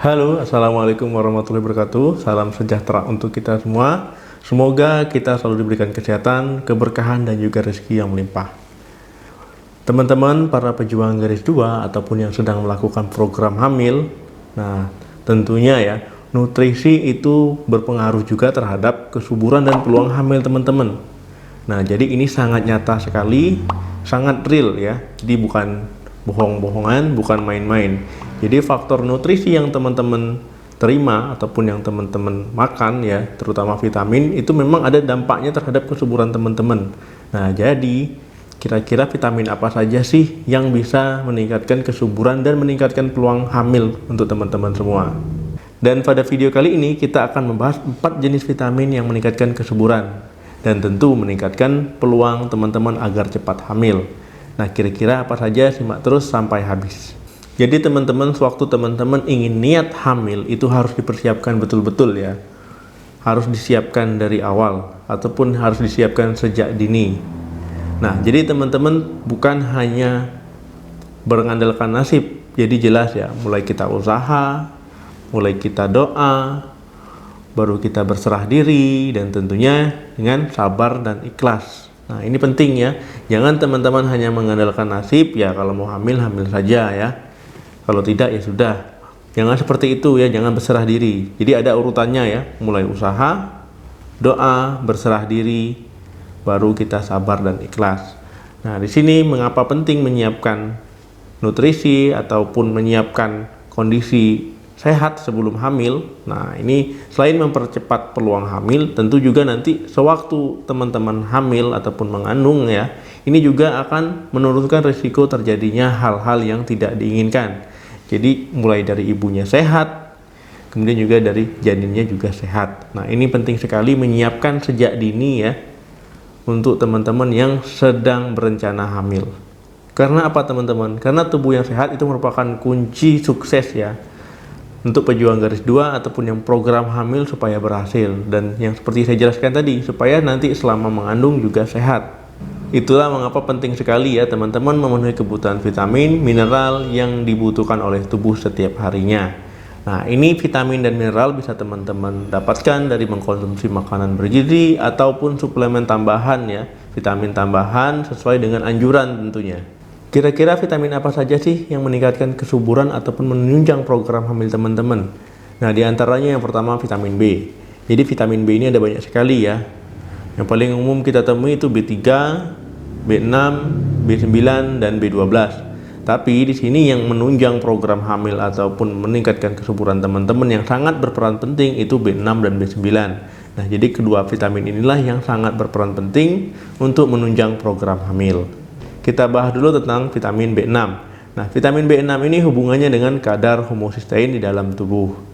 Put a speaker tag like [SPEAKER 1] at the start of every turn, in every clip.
[SPEAKER 1] Halo, Assalamualaikum warahmatullahi wabarakatuh. Salam sejahtera untuk kita semua. Semoga kita selalu diberikan kesehatan, keberkahan, dan juga rezeki yang melimpah. Teman-teman, para pejuang garis 2 ataupun yang sedang melakukan program hamil, nah tentunya ya, nutrisi itu berpengaruh juga terhadap kesuburan dan peluang hamil teman-teman. Nah, jadi ini sangat nyata sekali, sangat real ya. Jadi bukan bohong-bohongan, bukan main-main. Jadi faktor nutrisi yang teman-teman terima ataupun yang teman-teman makan ya, terutama vitamin, itu memang ada dampaknya terhadap kesuburan teman-teman. Nah, jadi kira-kira vitamin apa saja sih yang bisa meningkatkan kesuburan dan meningkatkan peluang hamil untuk teman-teman semua? Dan pada video kali ini kita akan membahas 4 jenis vitamin yang meningkatkan kesuburan dan tentu meningkatkan peluang teman-teman agar cepat hamil. Nah, kira-kira apa saja? Simak terus sampai habis. Jadi teman-teman, sewaktu teman-teman ingin niat hamil itu harus dipersiapkan betul-betul ya. Harus disiapkan dari awal ataupun harus disiapkan sejak dini. Nah, jadi teman-teman bukan hanya berandalkan nasib. Jadi jelas ya, mulai kita usaha, mulai kita doa, baru kita berserah diri, dan tentunya dengan sabar dan ikhlas. Nah, ini penting ya. Jangan teman-teman hanya mengandalkan nasib ya, kalau mau hamil, hamil saja ya. Kalau tidak ya sudah. Jangan seperti itu ya, jangan berserah diri. Jadi ada urutannya ya, mulai usaha, doa, berserah diri, baru kita sabar dan ikhlas. Nah, di sini mengapa penting menyiapkan nutrisi ataupun menyiapkan kondisi sehat sebelum hamil. Nah, ini selain mempercepat peluang hamil, tentu juga nanti sewaktu teman-teman hamil ataupun mengandung ya, ini juga akan menurunkan risiko terjadinya hal-hal yang tidak diinginkan. Jadi mulai dari ibunya sehat, kemudian juga dari janinnya juga sehat. Nah, ini penting sekali menyiapkan sejak dini ya untuk teman-teman yang sedang berencana hamil. Karena apa teman-teman? Karena tubuh yang sehat itu merupakan kunci sukses ya untuk pejuang garis 2 ataupun yang program hamil supaya berhasil. Dan yang seperti saya jelaskan tadi, supaya nanti selama mengandung juga sehat. Itulah mengapa penting sekali ya teman-teman memenuhi kebutuhan vitamin, mineral yang dibutuhkan oleh tubuh setiap harinya. Nah, ini vitamin dan mineral bisa teman-teman dapatkan dari mengkonsumsi makanan bergizi ataupun suplemen tambahan ya, vitamin tambahan sesuai dengan anjuran tentunya. Kira-kira vitamin apa saja sih yang meningkatkan kesuburan ataupun menunjang program hamil teman-teman? Nah, diantaranya yang pertama vitamin B. Jadi vitamin B ini ada banyak sekali ya. Yang paling umum kita temui itu B3, B6, B9, dan B12. Tapi di sini yang menunjang program hamil ataupun meningkatkan kesuburan teman-teman yang sangat berperan penting itu B6 dan B9. Nah, jadi kedua vitamin inilah yang sangat berperan penting untuk menunjang program hamil. Kita bahas dulu tentang vitamin B6. Nah, vitamin B6 ini hubungannya dengan kadar homosistein di dalam tubuh.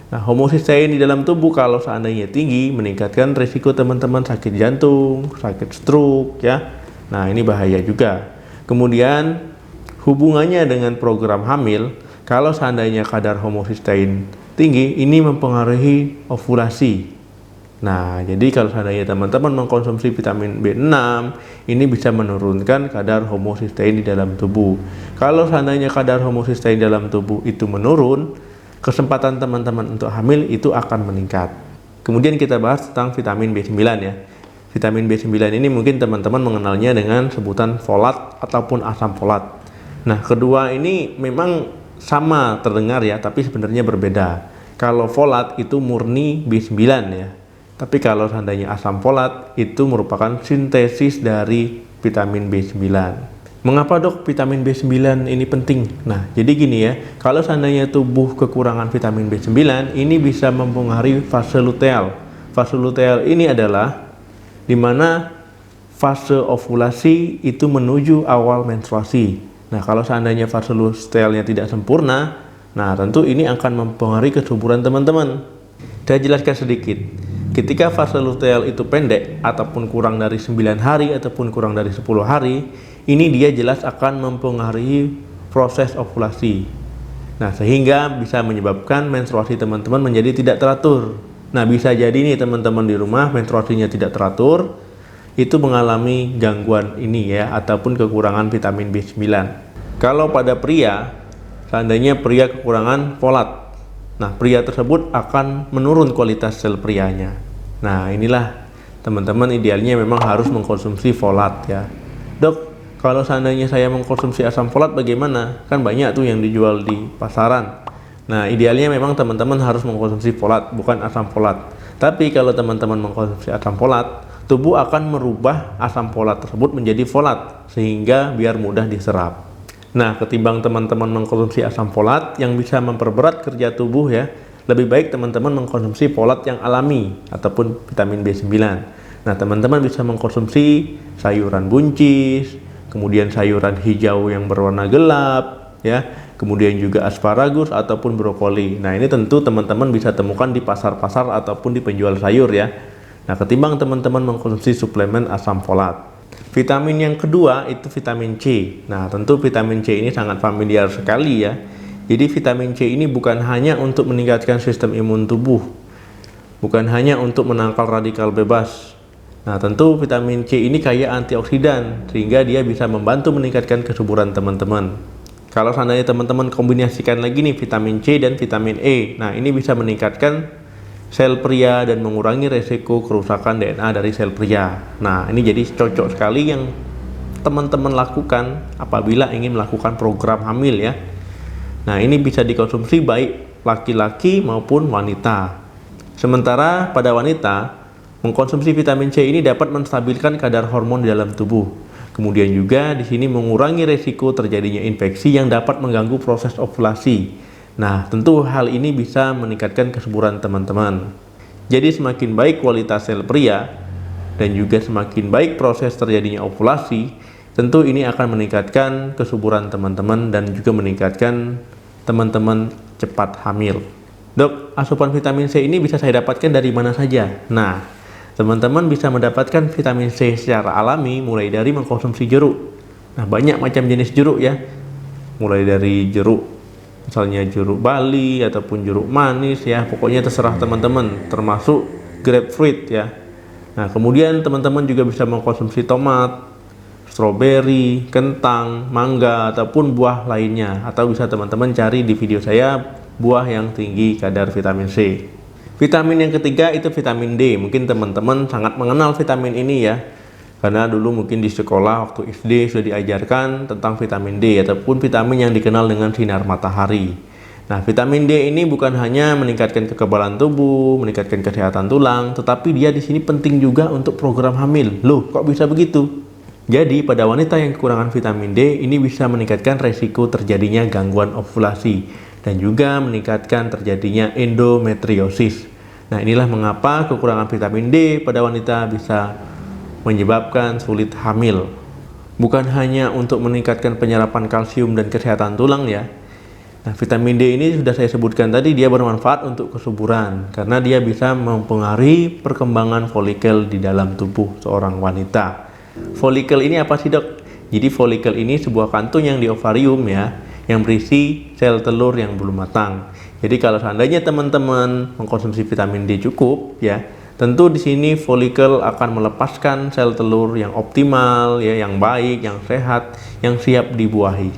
[SPEAKER 1] Nah, homosistein di dalam tubuh kalau seandainya tinggi meningkatkan risiko teman-teman sakit jantung, sakit stroke ya. Nah, ini bahaya juga. Kemudian hubungannya dengan program hamil, kalau seandainya kadar homosistein tinggi, ini mempengaruhi ovulasi. Nah, jadi kalau seandainya teman-teman mengkonsumsi vitamin B6, ini bisa menurunkan kadar homosistein di dalam tubuh. Kalau seandainya kadar homosistein dalam tubuh itu menurun, kesempatan teman-teman untuk hamil itu akan meningkat. Kemudian kita bahas tentang vitamin B9 ya. Vitamin B9 ini mungkin teman-teman mengenalnya dengan sebutan folat ataupun asam folat. Nah, kedua ini memang sama terdengar ya, tapi sebenarnya berbeda. Kalau folat itu murni B9 ya. Tapi kalau seandainya asam folat itu merupakan sintesis dari vitamin B9. Mengapa dok vitamin B9 ini penting? Nah, jadi gini ya, kalau seandainya tubuh kekurangan vitamin B9, ini bisa mempengaruhi fase luteal. Fase luteal ini adalah dimana fase ovulasi itu menuju awal menstruasi. Nah, kalau seandainya fase lutealnya tidak sempurna, nah tentu ini akan mempengaruhi kesuburan teman-teman. Saya jelaskan sedikit. Ketika fase luteal itu pendek ataupun kurang dari 9 hari ataupun kurang dari 10 hari, ini dia jelas akan mempengaruhi proses ovulasi. Nah, sehingga bisa menyebabkan menstruasi teman-teman menjadi tidak teratur. Nah, bisa jadi nih teman-teman di rumah menstruasinya tidak teratur, itu mengalami gangguan ini ya, ataupun kekurangan vitamin B9. Kalau pada pria, seandainya pria kekurangan folat, Nah, pria tersebut akan menurun kualitas sel prianya. Nah, inilah teman-teman idealnya memang harus mengkonsumsi folat ya. Dok, kalau seandainya saya mengkonsumsi asam folat bagaimana? Kan banyak tuh yang dijual di pasaran. Nah, idealnya memang teman-teman harus mengkonsumsi folat, bukan asam folat. Tapi kalau teman-teman mengkonsumsi asam folat, tubuh akan merubah asam folat tersebut menjadi folat, sehingga biar mudah diserap. Nah, ketimbang teman-teman mengkonsumsi asam folat yang bisa memperberat kerja tubuh ya, lebih baik teman-teman mengkonsumsi folat yang alami ataupun vitamin B9. Nah, teman-teman bisa mengkonsumsi sayuran buncis, kemudian sayuran hijau yang berwarna gelap ya, kemudian juga asparagus ataupun brokoli. Nah, ini tentu teman-teman bisa temukan di pasar-pasar ataupun di penjual sayur ya. Nah, ketimbang teman-teman mengkonsumsi suplemen asam folat. Vitamin yang kedua itu vitamin C. Nah, tentu vitamin C ini sangat familiar sekali ya. Jadi vitamin C ini bukan hanya untuk meningkatkan sistem imun tubuh, bukan hanya untuk menangkal radikal bebas. Nah, tentu vitamin C ini kaya antioksidan, sehingga dia bisa membantu meningkatkan kesuburan teman-teman. Kalau seandainya teman-teman kombinasikan lagi nih vitamin C dan vitamin E, nah ini bisa meningkatkan sel pria dan mengurangi resiko kerusakan DNA dari sel pria. Nah, ini jadi cocok sekali yang teman-teman lakukan apabila ingin melakukan program hamil ya. Nah, ini bisa dikonsumsi baik laki-laki maupun wanita. Sementara pada wanita, mengkonsumsi vitamin C ini dapat menstabilkan kadar hormon di dalam tubuh. Kemudian juga di sini mengurangi resiko terjadinya infeksi yang dapat mengganggu proses ovulasi. Nah, tentu hal ini bisa meningkatkan kesuburan teman-teman. Jadi semakin baik kualitas sel pria dan juga semakin baik proses terjadinya ovulasi, tentu ini akan meningkatkan kesuburan teman-teman dan juga meningkatkan teman-teman cepat hamil. Dok, asupan vitamin C ini bisa saya dapatkan dari mana saja? Nah, teman-teman bisa mendapatkan vitamin C secara alami mulai dari mengkonsumsi jeruk. Nah, banyak macam jenis jeruk ya. Mulai dari jeruk misalnya jeruk Bali ataupun jeruk manis ya, pokoknya terserah teman-teman, termasuk grapefruit ya. Nah, kemudian teman-teman juga bisa mengkonsumsi tomat, stroberi, kentang, mangga ataupun buah lainnya, atau bisa teman-teman cari di video saya buah yang tinggi kadar vitamin C. Vitamin yang ketiga itu vitamin D. Mungkin teman-teman sangat mengenal vitamin ini ya, karena dulu mungkin di sekolah waktu SD sudah diajarkan tentang vitamin D ataupun vitamin yang dikenal dengan sinar matahari. Nah, vitamin D ini bukan hanya meningkatkan kekebalan tubuh, meningkatkan kesehatan tulang, tetapi dia di sini penting juga untuk program hamil. Loh, kok bisa begitu? Jadi, pada wanita yang kekurangan vitamin D ini bisa meningkatkan resiko terjadinya gangguan ovulasi dan juga meningkatkan terjadinya endometriosis. Nah, inilah mengapa kekurangan vitamin D pada wanita bisa menyebabkan sulit hamil. Bukan hanya untuk meningkatkan penyerapan kalsium dan kesehatan tulang ya. Nah, vitamin D ini sudah saya sebutkan tadi, dia bermanfaat untuk kesuburan karena dia bisa mempengaruhi perkembangan folikel di dalam tubuh seorang wanita. Folikel ini apa sih, Dok? Jadi folikel ini sebuah kantung yang di ovarium ya, yang berisi sel telur yang belum matang. Jadi kalau seandainya teman-teman mengkonsumsi vitamin D cukup ya, tentu di sini folikel akan melepaskan sel telur yang optimal, ya, yang baik, yang sehat, yang siap dibuahi.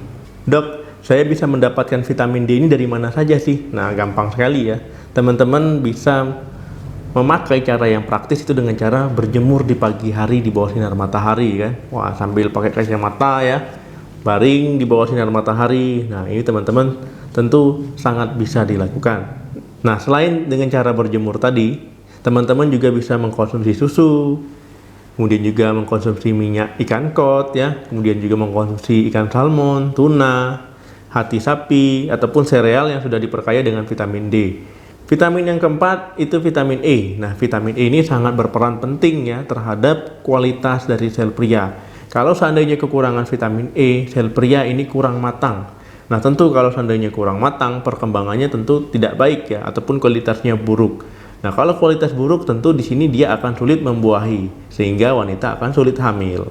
[SPEAKER 1] Dok, saya bisa mendapatkan vitamin D ini dari mana saja sih? Nah, gampang sekali ya. Teman-teman bisa memakai cara yang praktis itu dengan cara berjemur di pagi hari di bawah sinar matahari kan. Wah, sambil pakai kacamata ya, baring di bawah sinar matahari. Nah, ini teman-teman tentu sangat bisa dilakukan. Nah, selain dengan cara berjemur tadi, teman-teman juga bisa mengkonsumsi susu, kemudian juga mengkonsumsi minyak ikan kod ya, kemudian juga mengkonsumsi ikan salmon, tuna, hati sapi, ataupun sereal yang sudah diperkaya dengan vitamin D. Vitamin yang keempat itu vitamin E. Nah, vitamin E ini sangat berperan penting ya terhadap kualitas dari sel pria. Kalau seandainya kekurangan vitamin E, sel pria ini kurang matang. Nah, tentu kalau seandainya kurang matang, perkembangannya tentu tidak baik ya, ataupun kualitasnya buruk. Nah, kalau kualitas buruk tentu di sini dia akan sulit membuahi, sehingga wanita akan sulit hamil.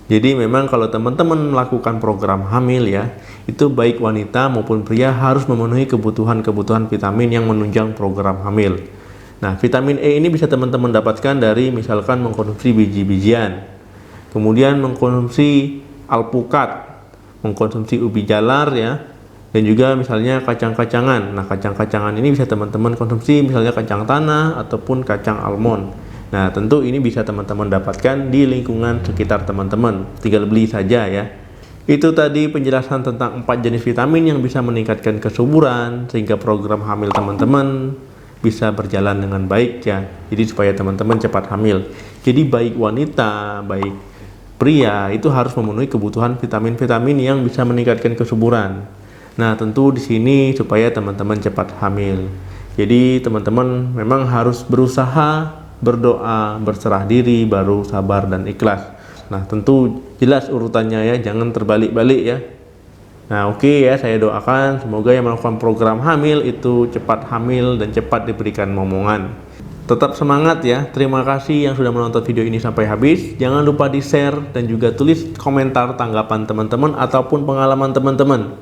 [SPEAKER 1] Jadi memang kalau teman-teman melakukan program hamil ya, itu baik wanita maupun pria harus memenuhi kebutuhan-kebutuhan vitamin yang menunjang program hamil. Nah, vitamin E ini bisa teman-teman dapatkan dari misalkan mengkonsumsi biji-bijian, kemudian mengkonsumsi alpukat, mengkonsumsi ubi jalar ya, Dan juga misalnya kacang-kacangan. Nah, kacang-kacangan ini bisa teman-teman konsumsi, misalnya kacang tanah ataupun kacang almond. Nah, tentu ini bisa teman-teman dapatkan di lingkungan sekitar teman-teman. Tinggal beli saja ya. Itu tadi penjelasan tentang 4 jenis vitamin yang bisa meningkatkan kesuburan sehingga program hamil teman-teman bisa berjalan dengan baik ya. Jadi supaya teman-teman cepat hamil. Jadi baik wanita, baik pria itu harus memenuhi kebutuhan vitamin-vitamin yang bisa meningkatkan kesuburan. Nah, tentu di sini supaya teman-teman cepat hamil. Jadi teman-teman memang harus berusaha, berdoa, berserah diri, baru sabar dan ikhlas. Nah, tentu jelas urutannya ya, jangan terbalik-balik ya. Nah, oke ya, saya doakan semoga yang melakukan program hamil itu cepat hamil dan cepat diberikan momongan. Tetap semangat ya. Terima kasih yang sudah menonton video ini sampai habis. Jangan lupa di-share dan juga tulis komentar tanggapan teman-teman ataupun pengalaman teman-teman.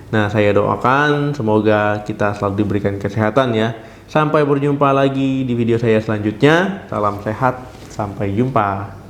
[SPEAKER 1] Nah, saya doakan semoga kita selalu diberikan kesehatan ya. Sampai berjumpa lagi di video saya selanjutnya. Salam sehat, sampai jumpa.